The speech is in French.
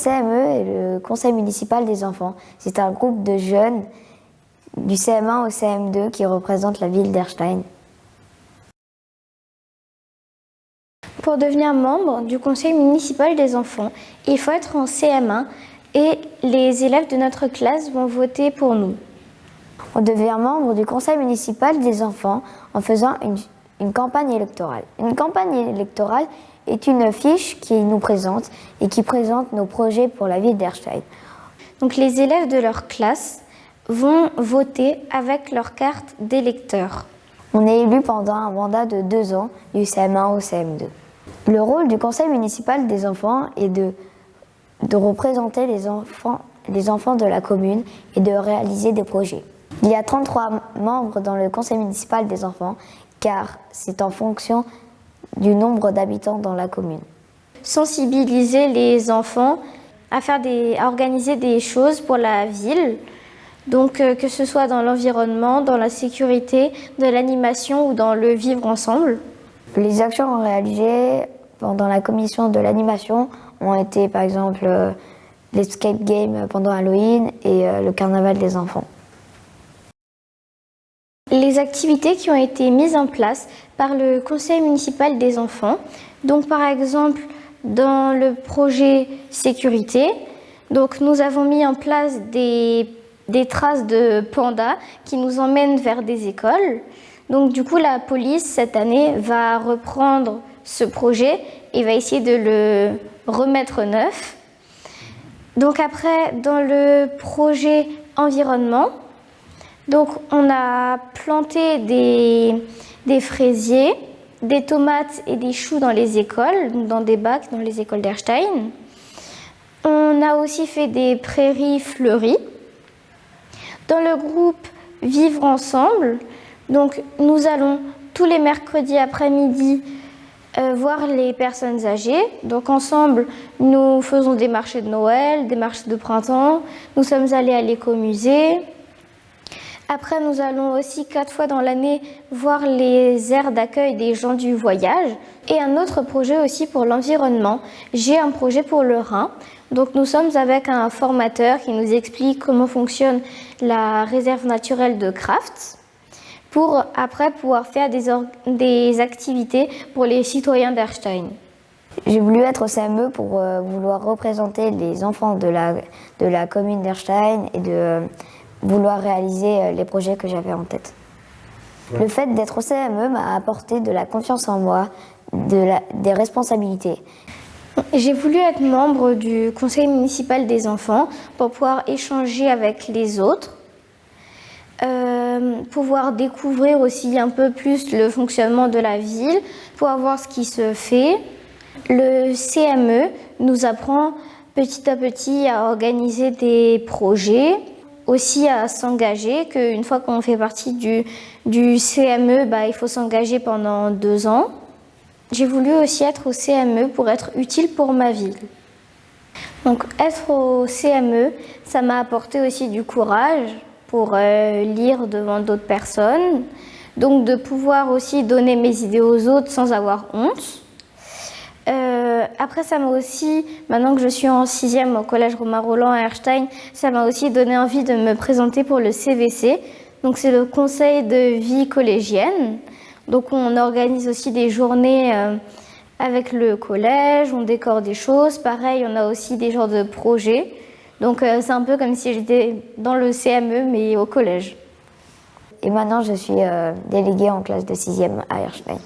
CME est le Conseil municipal des enfants. C'est un groupe de jeunes du CM1 au CM2 qui représente la ville d'Erstein. Pour devenir membre du Conseil municipal des enfants, il faut être en CM1 et les élèves de notre classe vont voter pour nous. On devient membre du Conseil municipal des enfants en faisant une campagne électorale. Une campagne électorale est une fiche qui nous présente et qui présente nos projets pour la ville d'Erstein. Donc les élèves de leur classe vont voter avec leur carte d'électeur. On est élu pendant un mandat de 2 ans du CM1 au CM2. Le rôle du Conseil municipal des enfants est de représenter les enfants de la commune et de réaliser des projets. Il y a 33 membres dans le Conseil municipal des enfants car c'est en fonction du nombre d'habitants dans la commune. Sensibiliser les enfants à organiser des choses pour la ville, donc que ce soit dans l'environnement, dans la sécurité, de l'animation ou dans le vivre ensemble. Les actions réalisées pendant la commission de l'animation ont été par exemple l'escape game pendant Halloween et le carnaval des enfants. Les activités qui ont été mises en place par le Conseil municipal des enfants, donc par exemple dans le projet sécurité, donc nous avons mis en place des traces de pandas qui nous emmènent vers des écoles. Donc du coup la police cette année va reprendre ce projet et va essayer de le remettre neuf. Donc après dans le projet environnement, donc on a planté des fraisiers, des tomates et des choux dans les écoles, dans des bacs dans les écoles d'Erstein. On a aussi fait des prairies fleuries. Dans le groupe Vivre ensemble, donc nous allons tous les mercredis après-midi voir les personnes âgées. Donc ensemble, nous faisons des marchés de Noël, des marchés de printemps. Nous sommes allés à l'écomusée. Après, nous allons aussi 4 fois dans l'année voir les aires d'accueil des gens du voyage. Et un autre projet aussi pour l'environnement. J'ai un projet pour le Rhin. Donc nous sommes avec un formateur qui nous explique comment fonctionne la réserve naturelle de Kraft pour après pouvoir faire des activités pour les citoyens d'Erstein. J'ai voulu être au CME pour vouloir représenter les enfants de la commune d'Erstein et de vouloir réaliser les projets que j'avais en tête. Le fait d'être au CME m'a apporté de la confiance en moi, des responsabilités. J'ai voulu être membre du conseil municipal des enfants pour pouvoir échanger avec les autres, pouvoir découvrir aussi un peu plus le fonctionnement de la ville, pouvoir voir ce qui se fait. Le CME nous apprend petit à petit à organiser des projets, aussi à s'engager, qu'une fois qu'on fait partie du CME, il faut s'engager pendant 2 ans. J'ai voulu aussi être au CME pour être utile pour ma ville. Donc être au CME, ça m'a apporté aussi du courage pour lire devant d'autres personnes, donc de pouvoir aussi donner mes idées aux autres sans avoir honte. Après, ça m'a aussi, maintenant que je suis en 6e au collège Romain Rolland à Erstein, ça m'a aussi donné envie de me présenter pour le CVC. Donc c'est le conseil de vie collégienne. Donc on organise aussi des journées avec le collège, on décore des choses. Pareil, on a aussi des genres de projets. Donc c'est un peu comme si j'étais dans le CME mais au collège. Et maintenant je suis déléguée en classe de 6e à Erstein.